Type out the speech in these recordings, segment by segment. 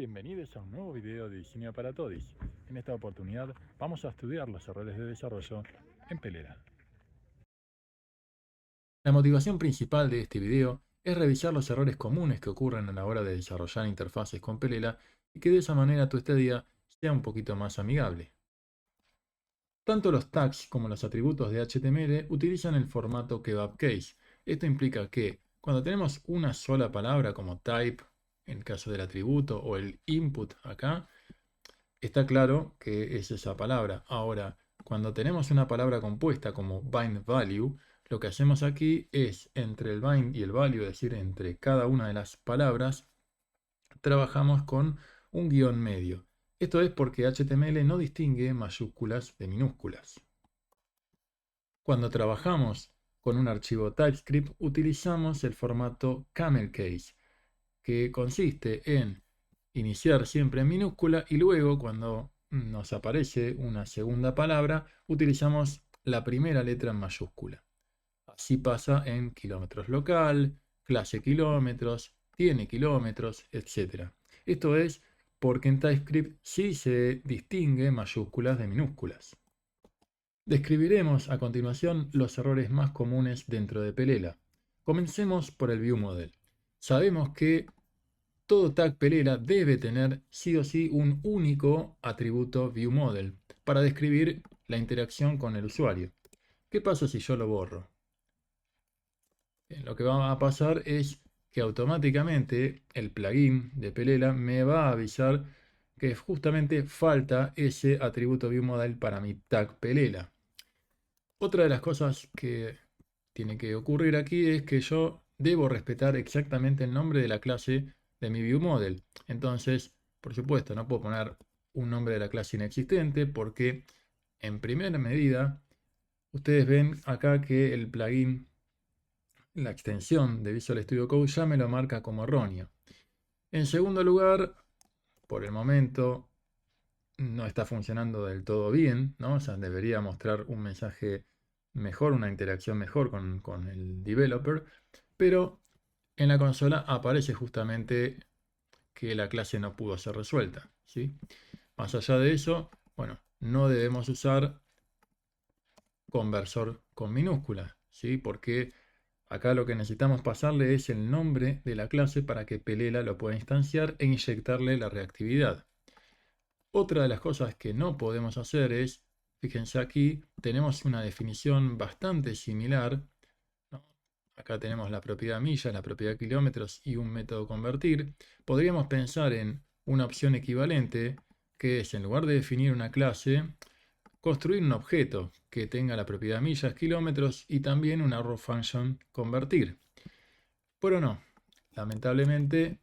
bienvenidos a un nuevo video de Diseño para Todis. En esta oportunidad vamos a estudiar los errores de desarrollo en Pelera. La motivación principal de este video es revisar los errores comunes que ocurren a la hora de desarrollar interfaces con Pelera y que de esa manera tu estadía sea un poquito más amigable. Tanto los tags como los atributos de HTML utilizan el formato kebab case. Esto implica que cuando tenemos una sola palabra como type, en el caso del atributo, o el input acá, está claro que es esa palabra. Ahora, cuando tenemos una palabra compuesta como bind value, lo que hacemos aquí es entre el bind y el value, es decir, entre cada una de las palabras, trabajamos con un guión medio. Esto es porque HTML no distingue mayúsculas de minúsculas. Cuando trabajamos con un archivo TypeScript, utilizamos el formato camel case, que consiste en iniciar siempre en minúscula y luego cuando nos aparece una segunda palabra utilizamos la primera letra en mayúscula. Así pasa en kilómetros local, clase kilómetros, tiene kilómetros, etc. Esto es porque en TypeScript sí se distingue mayúsculas de minúsculas. Describiremos a continuación los errores más comunes dentro de Pelera. Comencemos por el ViewModel. Sabemos que todo tag Pelera debe tener sí o sí un único atributo ViewModel para describir la interacción con el usuario. ¿Qué pasa si yo lo borro? Bien, lo que va a pasar es que automáticamente el plugin de Pelera me va a avisar que justamente falta ese atributo ViewModel para mi tag Pelera. Otra de las cosas que tiene que ocurrir aquí es que yo debo respetar exactamente el nombre de la clase de mi ViewModel. Entonces, por supuesto, no puedo poner un nombre de la clase inexistente porque en primera medida ustedes ven acá que el plugin, la extensión de Visual Studio Code ya me lo marca como erróneo. En segundo lugar, por el momento no está funcionando del todo bien, ¿no? O sea, debería mostrar un mensaje mejor, una interacción mejor con el developer, pero en la consola aparece justamente que la clase no pudo ser resuelta, ¿sí? Más allá de eso, bueno, no debemos usar conversor con minúscula, ¿sí? Porque acá lo que necesitamos pasarle es el nombre de la clase para que Pelera lo pueda instanciar e inyectarle la reactividad. Otra de las cosas que no podemos hacer es, fíjense aquí, tenemos una definición bastante similar, ¿no? Acá tenemos la propiedad millas, la propiedad kilómetros y un método convertir. Podríamos pensar en una opción equivalente, que es en lugar de definir una clase, construir un objeto que tenga la propiedad millas, kilómetros y también una raw function convertir. Pero no, lamentablemente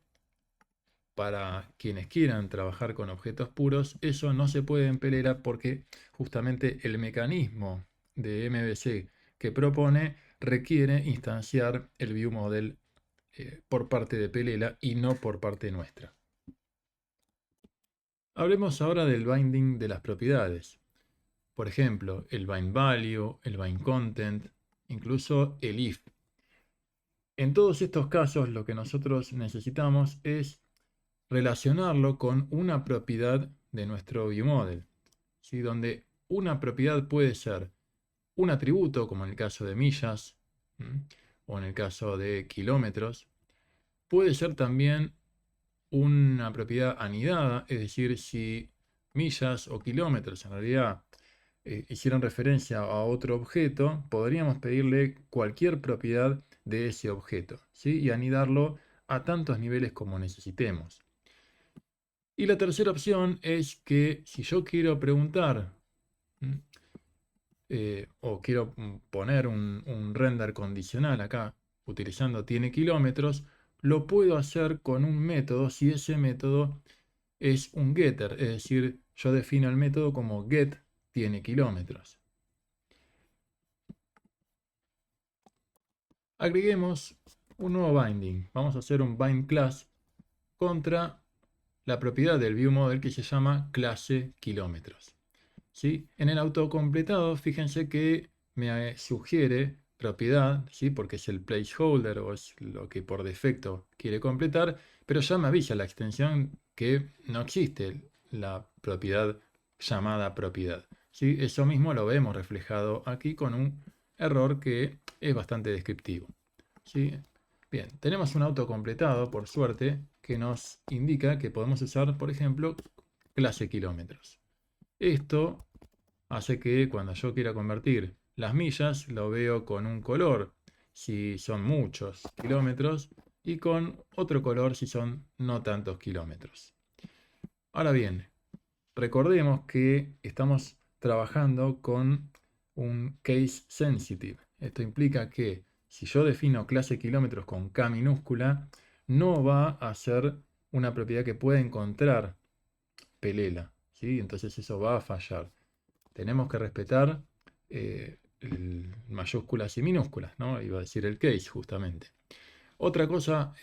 para quienes quieran trabajar con objetos puros, eso no se puede en Pelera porque justamente el mecanismo de MVC que propone requiere instanciar el ViewModel por parte de Pelera y no por parte nuestra. Hablemos ahora del binding de las propiedades. Por ejemplo, el bind value, el bind content, incluso el if. En todos estos casos lo que nosotros necesitamos es relacionarlo con una propiedad de nuestro ViewModel, ¿sí? Donde una propiedad puede ser un atributo, como en el caso de millas, o en el caso de kilómetros. Puede ser también una propiedad anidada, es decir, si millas o kilómetros en realidad hicieron referencia a otro objeto, podríamos pedirle cualquier propiedad de ese objeto, ¿sí? Y anidarlo a tantos niveles como necesitemos. Y la tercera opción es que si yo quiero preguntar o quiero poner un render condicional acá utilizando tiene kilómetros, lo puedo hacer con un método si ese método es un getter, es decir, yo defino el método como get tiene kilómetros. Agreguemos un nuevo binding. Vamos a hacer un bind class contra la propiedad del ViewModel que se llama clase kilómetros. ¿Sí? En el autocompletado, fíjense que me sugiere propiedad, ¿sí? Porque es el placeholder o es lo que por defecto quiere completar, pero ya me avisa la extensión que no existe la propiedad llamada propiedad. ¿Sí? Eso mismo lo vemos reflejado aquí con un error que es bastante descriptivo. ¿Sí? Bien, tenemos un auto completado, por suerte, que nos indica que podemos usar, por ejemplo, clase kilómetros. Esto hace que cuando yo quiera convertir las millas, lo veo con un color si son muchos kilómetros y con otro color si son no tantos kilómetros. Ahora bien, recordemos que estamos trabajando con un case sensitive. Esto implica que si yo defino clase kilómetros con K minúscula, no va a ser una propiedad que pueda encontrar Pelela, ¿sí? Entonces eso va a fallar. Tenemos que respetar mayúsculas y minúsculas, ¿no? Iba a decir el case justamente. Otra cosa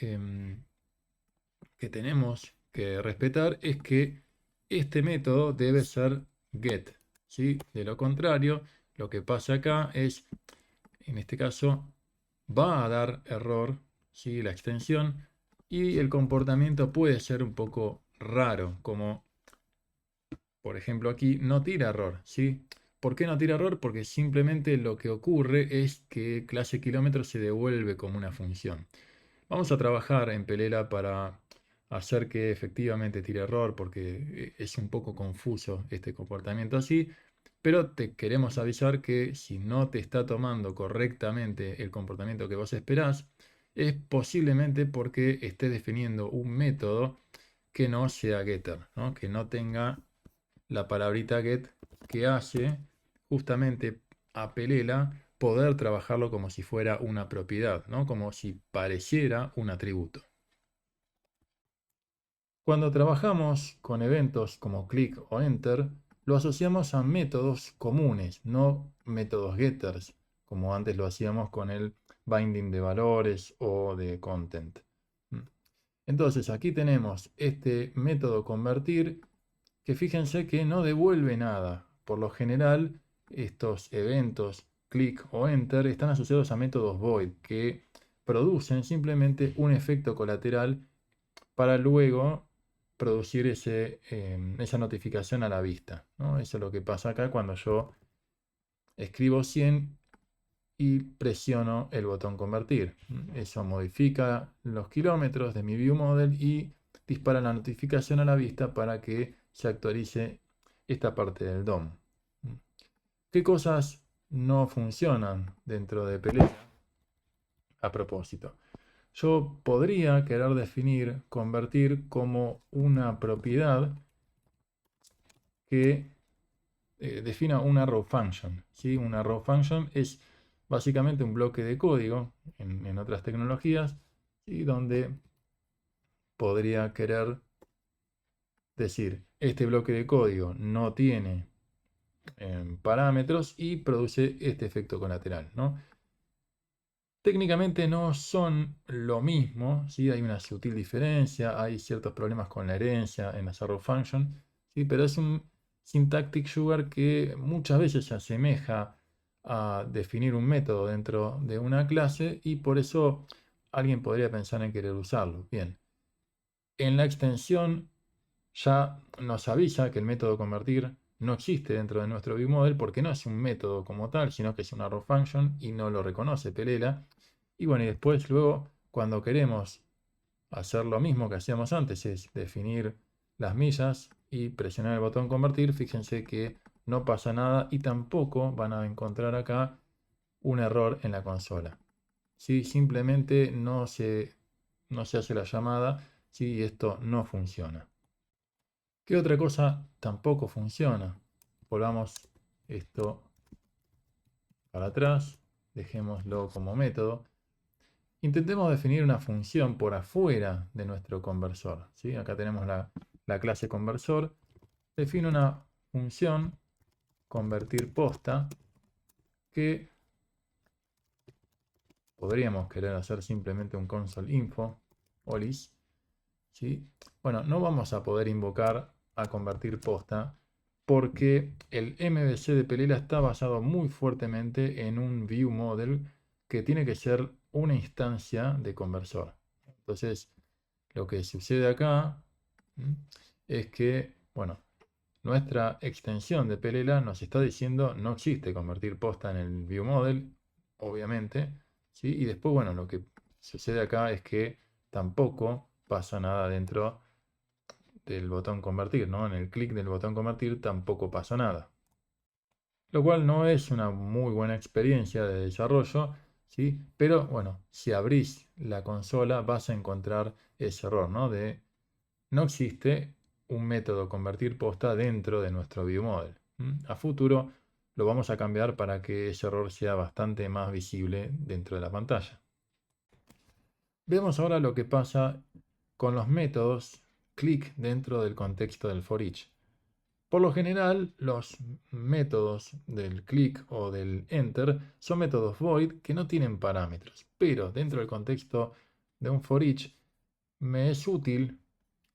que tenemos que respetar es que este método debe ser get, ¿sí? De lo contrario, lo que pasa acá es, en este caso, va a dar error, ¿sí? La extensión, y el comportamiento puede ser un poco raro, como por ejemplo aquí no tira error, ¿sí? ¿Por qué no tira error? Porque simplemente lo que ocurre es que clase kilómetro se devuelve como una función. Vamos a trabajar en Pelela para hacer que efectivamente tire error, porque es un poco confuso este comportamiento así, pero te queremos avisar que si no te está tomando correctamente el comportamiento que vos esperás, es posiblemente porque estés definiendo un método que no sea getter, ¿no? Que no tenga la palabrita get, que hace justamente a Pelela poder trabajarlo como si fuera una propiedad, ¿no? Como si pareciera un atributo. Cuando trabajamos con eventos como click o enter, lo asociamos a métodos comunes, no métodos getters, como antes lo hacíamos con el binding de valores o de content. Entonces aquí tenemos este método convertir, que fíjense que no devuelve nada. Por lo general, estos eventos click o enter están asociados a métodos void que producen simplemente un efecto colateral para luego producir esa notificación a la vista, ¿no? Eso es lo que pasa acá cuando yo escribo 100 y presiono el botón convertir. Eso modifica los kilómetros de mi viewModel y dispara la notificación a la vista para que se actualice esta parte del DOM. ¿Qué cosas no funcionan dentro de Pelea? A propósito, yo podría querer definir convertir como una propiedad que defina una row function, ¿sí? Una row function es básicamente un bloque de código en otras tecnologías, y donde podría querer decir este bloque de código no tiene parámetros y produce este efecto colateral, ¿no? Técnicamente no son lo mismo, ¿sí? Hay una sutil diferencia, hay ciertos problemas con la herencia en las arrow function, ¿sí? Pero es un syntactic sugar que muchas veces se asemeja a definir un método dentro de una clase y por eso alguien podría pensar en querer usarlo. Bien, en la extensión ya nos avisa que el método convertir no existe dentro de nuestro viewModel porque no es un método como tal, sino que es una arrow function y no lo reconoce Pelela. Y bueno, y después luego cuando queremos hacer lo mismo que hacíamos antes, es definir las millas y presionar el botón convertir, fíjense que no pasa nada y tampoco van a encontrar acá un error en la consola. ¿Sí? Simplemente no se hace la llamada, ¿sí? Y esto no funciona. ¿Qué otra cosa tampoco funciona? Volvamos esto para atrás, dejémoslo como método. Intentemos definir una función por afuera de nuestro conversor, ¿sí? Acá tenemos la clase conversor. Defino una función convertir posta que podríamos querer hacer simplemente un console info, olis, ¿sí? Bueno, no vamos a poder invocar a convertir posta porque el MVC de Pelela está basado muy fuertemente en un viewModel que tiene que ser una instancia de conversor. Entonces, lo que sucede acá es que, bueno, nuestra extensión de Pelela nos está diciendo no existe convertir posta en el viewModel, obviamente, ¿sí? Y después, bueno, lo que sucede acá es que tampoco pasa nada dentro del botón convertir, ¿no? En el clic del botón convertir tampoco pasa nada. Lo cual no es una muy buena experiencia de desarrollo, ¿sí? Pero bueno, si abrís la consola vas a encontrar ese error, ¿no? De no existe un método convertir posta dentro de nuestro viewModel. A futuro lo vamos a cambiar para que ese error sea bastante más visible dentro de la pantalla. Vemos ahora lo que pasa con los métodos click dentro del contexto del for each. Por lo general, los métodos del click o del enter son métodos void que no tienen parámetros, pero dentro del contexto de un for each me es útil,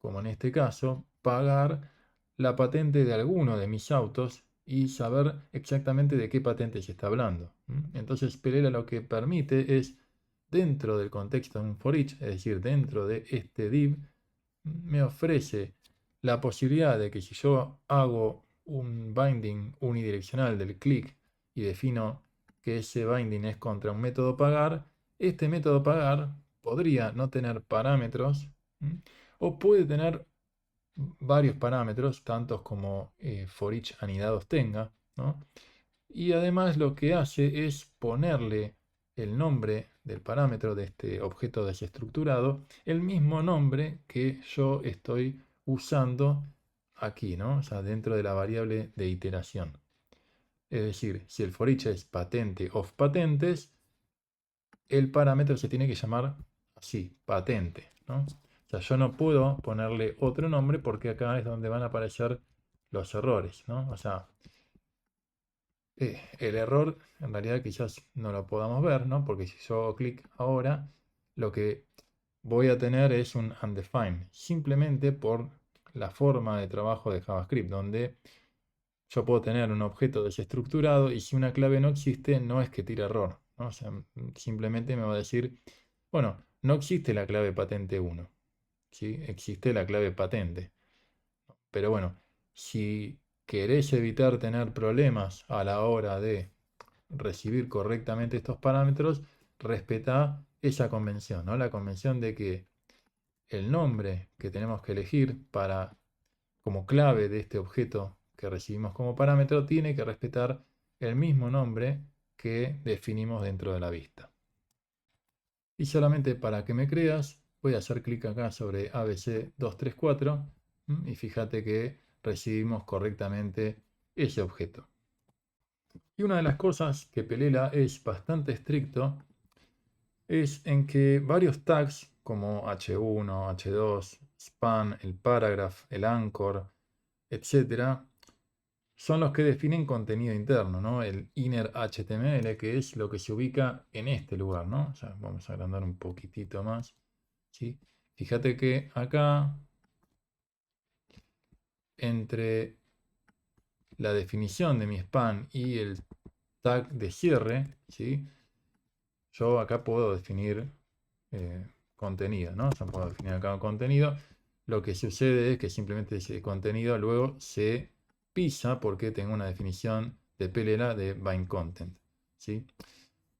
como en este caso, pagar la patente de alguno de mis autos y saber exactamente de qué patente se está hablando. Entonces, Pelela lo que permite es, dentro del contexto de un for each, es decir, dentro de este div, me ofrece la posibilidad de que si yo hago un binding unidireccional del click y defino que ese binding es contra un método pagar, este método pagar podría no tener parámetros, o puede tener varios parámetros, tantos como for each anidados tenga, ¿no? Y además lo que hace es ponerle el nombre del parámetro de este objeto desestructurado, el mismo nombre que yo estoy usando aquí, ¿no? O sea, dentro de la variable de iteración. Es decir, si el for each es patente of patentes, el parámetro se tiene que llamar así, patente, ¿no? O sea, yo no puedo ponerle otro nombre porque acá es donde van a aparecer los errores, ¿no? O sea, el error en realidad quizás no lo podamos ver, ¿no? Porque si yo hago clic ahora, lo que voy a tener es un undefined, simplemente por la forma de trabajo de JavaScript, donde yo puedo tener un objeto desestructurado y si una clave no existe, no es que tire error, ¿no? O sea, simplemente me va a decir, bueno, no existe la clave patente 1, ¿sí? Existe la clave patente. Pero bueno, si querés evitar tener problemas a la hora de recibir correctamente estos parámetros, respeta esa convención, ¿no? La convención de que el nombre que tenemos que elegir para, como clave de este objeto que recibimos como parámetro tiene que respetar el mismo nombre que definimos dentro de la vista. Y solamente para que me creas, voy a hacer clic acá sobre ABC234 y fíjate que recibimos correctamente ese objeto. Y una de las cosas que Pelela es bastante estricto es en que varios tags como H1, H2, span, el paragraph, el anchor, etcétera, son los que definen contenido interno, ¿no? El inner HTML, que es lo que se ubica en este lugar, ¿no? O sea, vamos a agrandar un poquitito más, ¿sí? Fíjate que acá, entre la definición de mi span y el tag de cierre, ¿sí? Yo acá puedo definir contenido, ¿no? Yo puedo definir acá un contenido. Lo que sucede es que simplemente ese contenido luego se pisa porque tengo una definición de Pelela de bind content, ¿sí?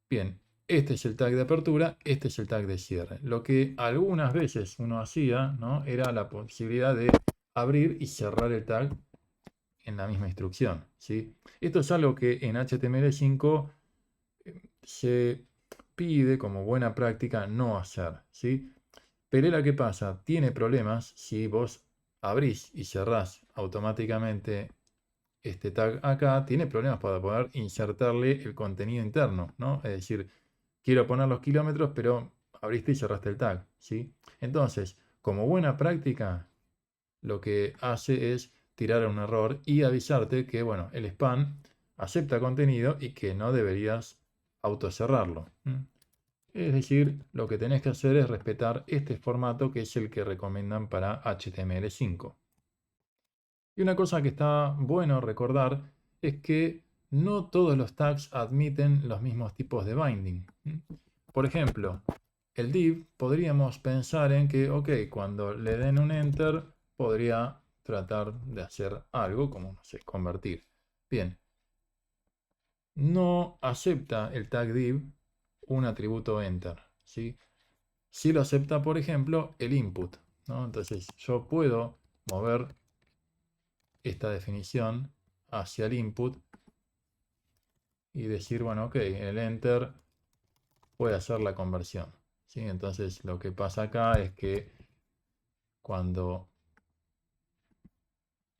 Bien, este es el tag de apertura, este es el tag de cierre. Lo que algunas veces uno hacía, ¿no? Era la posibilidad de abrir y cerrar el tag en la misma instrucción, ¿sí? Esto es algo que en HTML5 se pide como buena práctica no hacer, ¿sí? Pelela, ¿qué pasa? Tiene problemas si vos abrís y cerrás automáticamente este tag acá, tiene problemas para poder insertarle el contenido interno, ¿no? Es decir, quiero poner los kilómetros, pero abriste y cerraste el tag, ¿sí? Entonces, como buena práctica, lo que hace es tirar un error y avisarte que, bueno, el span acepta contenido y que no deberías autocerrarlo. Es decir, lo que tenés que hacer es respetar este formato que es el que recomiendan para HTML5. Y una cosa que está bueno recordar es que no todos los tags admiten los mismos tipos de binding. Por ejemplo, el div podríamos pensar en que, ok, cuando le den un enter podría tratar de hacer algo como, no sé, convertir. Bien, no acepta el tag div un atributo enter, ¿sí? Sí lo acepta, por ejemplo, el input, ¿no? Entonces yo puedo mover esta definición hacia el input y decir, bueno, ok, el enter puede hacer la conversión, ¿sí? Entonces lo que pasa acá es que cuando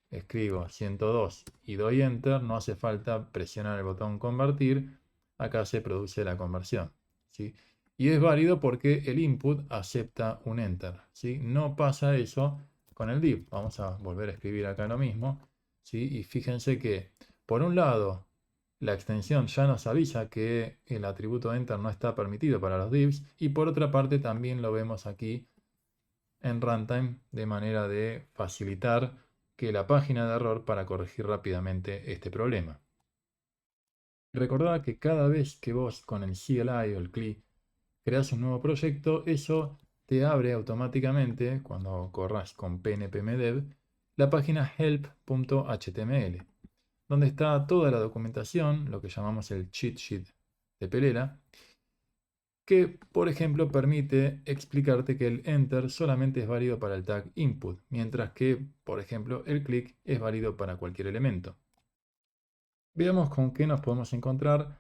escribo 102 y doy enter, no hace falta presionar el botón convertir, acá se produce la conversión, ¿sí? Y es válido porque el input acepta un enter, ¿sí? No pasa eso con el div. Vamos a volver a escribir acá lo mismo, ¿sí? Y fíjense que, por un lado, la extensión ya nos avisa que el atributo enter no está permitido para los divs, y por otra parte también lo vemos aquí en runtime de manera de facilitar que la página de error para corregir rápidamente este problema. Recordad que cada vez que vos con el CLI o el CLI creas un nuevo proyecto, eso te abre automáticamente, cuando corras con pnpmdev, la página help.html, donde está toda la documentación, lo que llamamos el cheat sheet de Pelela, que, por ejemplo, permite explicarte que el enter solamente es válido para el tag input, mientras que, por ejemplo, el click es válido para cualquier elemento. Veamos con qué nos podemos encontrar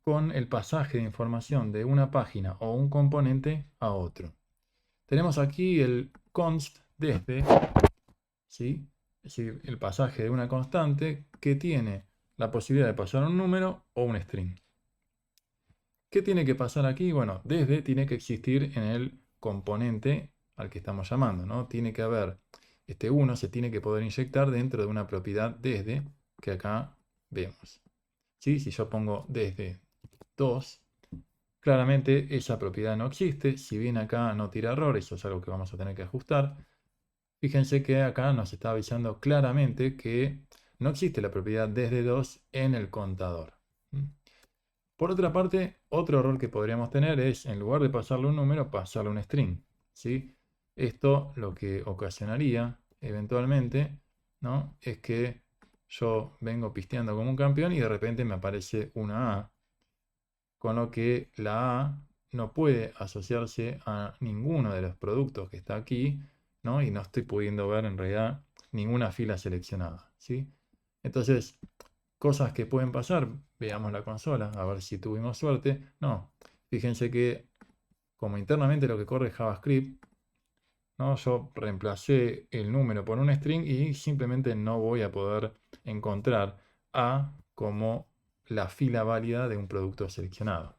con el pasaje de información de una página o un componente a otro. Tenemos aquí el const desde, ¿sí? Es decir, el pasaje de una constante que tiene la posibilidad de pasar un número o un string. ¿Qué tiene que pasar aquí? Bueno, desde tiene que existir en el componente al que estamos llamando, ¿no? Tiene que haber, este 1 se tiene que poder inyectar dentro de una propiedad desde que acá vemos. ¿Sí? Si yo pongo desde 2, claramente esa propiedad no existe. Si bien acá no tira error, eso es algo que vamos a tener que ajustar. Fíjense que acá nos está avisando claramente que no existe la propiedad desde 2 en el contador. Por otra parte, otro error que podríamos tener es, en lugar de pasarle un número, pasarle un string, ¿sí? Esto lo que ocasionaría, eventualmente, ¿no? Es que yo vengo pisteando como un campeón y de repente me aparece una A, con lo que la A no puede asociarse a ninguno de los productos que está aquí, ¿no? Y no estoy pudiendo ver en realidad ninguna fila seleccionada, ¿sí? Entonces, cosas que pueden pasar, veamos la consola, a ver si tuvimos suerte. No, fíjense que como internamente lo que corre es JavaScript, ¿no? Yo reemplacé el número por un string y simplemente no voy a poder encontrar A como la fila válida de un producto seleccionado,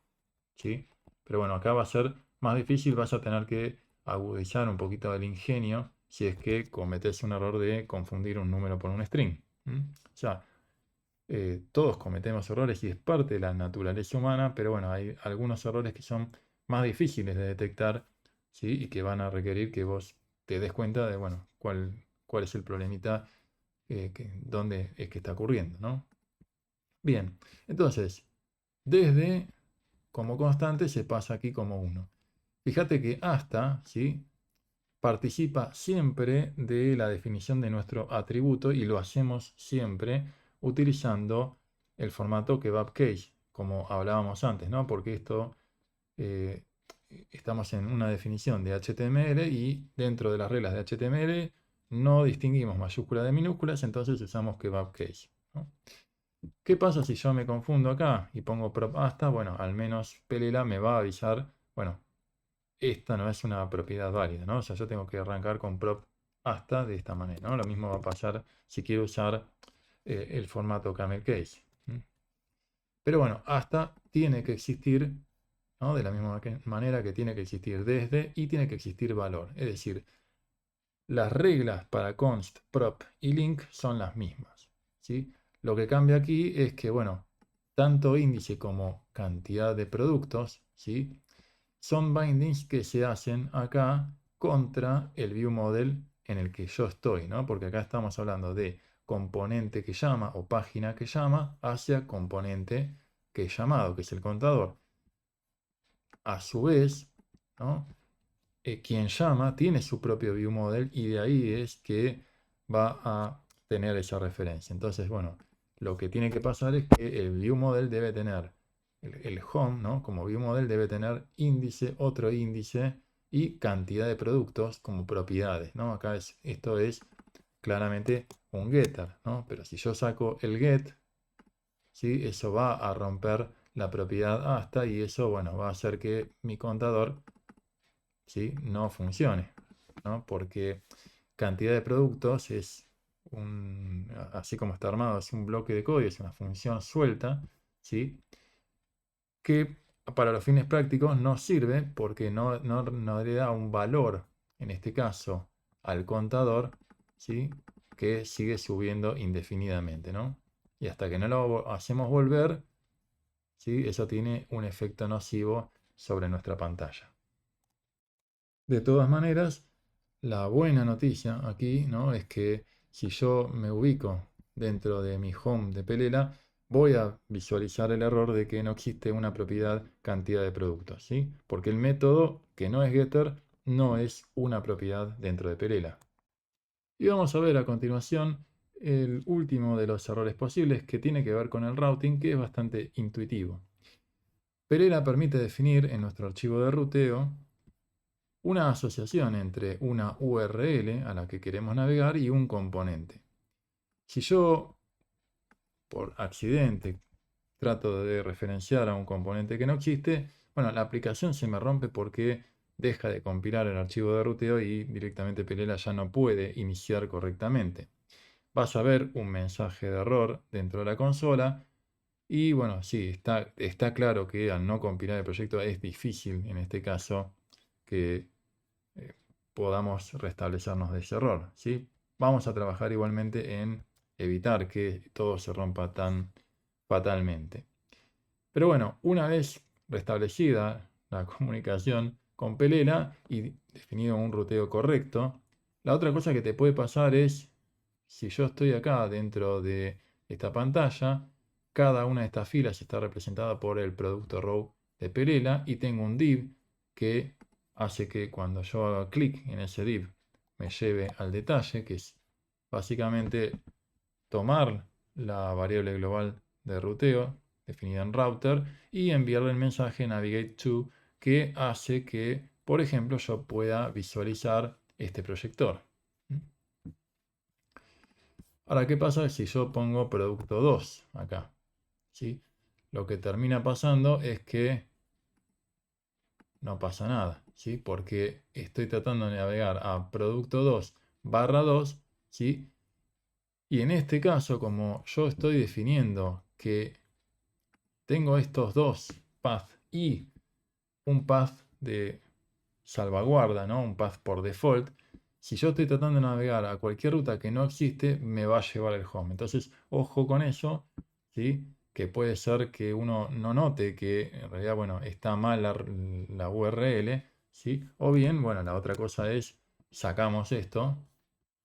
¿sí? Pero bueno, acá va a ser más difícil, vas a tener que agudizar un poquito el ingenio si es que cometes un error de confundir un número por un string. O sea, todos cometemos errores y es parte de la naturaleza humana, pero bueno, hay algunos errores que son más difíciles de detectar, ¿sí? Y que van a requerir que vos te des cuenta de, bueno, cuál es el problemita, dónde es que está ocurriendo, ¿no? Bien, entonces, desde como constante se pasa aquí como 1. Fíjate que hasta, ¿sí? Participa siempre de la definición de nuestro atributo y lo hacemos siempre utilizando el formato kebab-case, como hablábamos antes, ¿no? Porque esto eh, estamos en una definición de HTML y dentro de las reglas de HTML no distinguimos mayúsculas de minúsculas, entonces usamos kebab-case, ¿no? ¿Qué pasa si yo me confundo acá y pongo prop hasta? Bueno, al menos Pelela me va a avisar, bueno, esta no es una propiedad válida, ¿no? O sea, yo tengo que arrancar con prop hasta de esta manera, ¿no? Lo mismo va a pasar si quiero usar el formato camel case. Pero bueno, hasta tiene que existir, ¿no? De la misma manera que tiene que existir desde y tiene que existir valor. Es decir, las reglas para const, prop y link son las mismas, ¿sí? Lo que cambia aquí es que, bueno, tanto índice como cantidad de productos, ¿sí? Son bindings que se hacen acá contra el view model en el que yo estoy, ¿no? Porque acá estamos hablando de componente que llama o página que llama hacia componente que es llamado, que es el contador. A su vez, ¿no? Quien llama tiene su propio view model y de ahí es que va a tener esa referencia. Entonces, bueno, lo que tiene que pasar es que el viewModel debe tener el home, ¿no? Como viewModel debe tener índice, otro índice y cantidad de productos como propiedades, ¿no? Acá esto es claramente un getter, ¿no? Pero si yo saco el get, ¿sí? Eso va a romper la propiedad hasta y eso, bueno, va a hacer que mi contador, ¿sí? No funcione, ¿no? Porque cantidad de productos es así como está armado, es un bloque de código, es una función suelta, ¿sí? Que para los fines prácticos no sirve porque no le da un valor, en este caso, al contador, ¿sí? Que sigue subiendo indefinidamente, ¿no? Y hasta que no lo hacemos volver, ¿sí? Eso tiene un efecto nocivo sobre nuestra pantalla. De todas maneras, la buena noticia aquí, ¿no? Es que si yo me ubico dentro de mi home de Pelela, voy a visualizar el error de que no existe una propiedad cantidad de productos, ¿sí? Porque el método que no es getter no es una propiedad dentro de Pelela. Y vamos a ver a continuación el último de los errores posibles que tiene que ver con el routing, que es bastante intuitivo. Pelela permite definir en nuestro archivo de ruteo una asociación entre una URL a la que queremos navegar y un componente. Si yo, por accidente, trato de referenciar a un componente que no existe, bueno, la aplicación se me rompe porque deja de compilar el archivo de ruteo y directamente Pelela ya no puede iniciar correctamente. Vas a ver un mensaje de error dentro de la consola y bueno, sí, está claro que al no compilar el proyecto es difícil en este caso que eh, podamos restablecernos de ese error, ¿sí? Vamos a trabajar igualmente en evitar que todo se rompa tan fatalmente. Pero bueno, una vez restablecida la comunicación con Pelela y definido un ruteo correcto, la otra cosa que te puede pasar es, si yo estoy acá dentro de esta pantalla, cada una de estas filas está representada por el producto row de Pelela y tengo un div que hace que cuando yo haga clic en ese div me lleve al detalle, que es básicamente tomar la variable global de ruteo definida en router y enviarle el mensaje navigate to que hace que, por ejemplo, yo pueda visualizar este proyector. Ahora, ¿qué pasa si yo pongo producto 2 acá? ¿Sí? Lo que termina pasando es que no pasa nada, ¿sí? Porque estoy tratando de navegar a producto 2 barra 2, ¿sí? Y en este caso, como yo estoy definiendo que tengo estos dos paths y un path de salvaguarda, ¿no? Un path por default, si yo estoy tratando de navegar a cualquier ruta que no existe, me va a llevar el home. Entonces, ojo con eso, ¿sí? Que puede ser que uno no note que en realidad, bueno, está mal la URL, ¿sí? O bien, bueno, la otra cosa es, sacamos esto,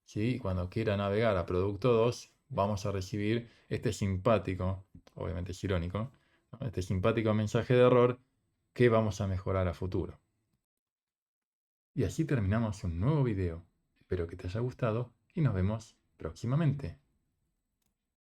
¿sí? Y cuando quiera navegar a producto 2, vamos a recibir este simpático, obviamente es irónico, ¿no? Este simpático mensaje de error que vamos a mejorar a futuro. Y así terminamos un nuevo video. Espero que te haya gustado y nos vemos próximamente.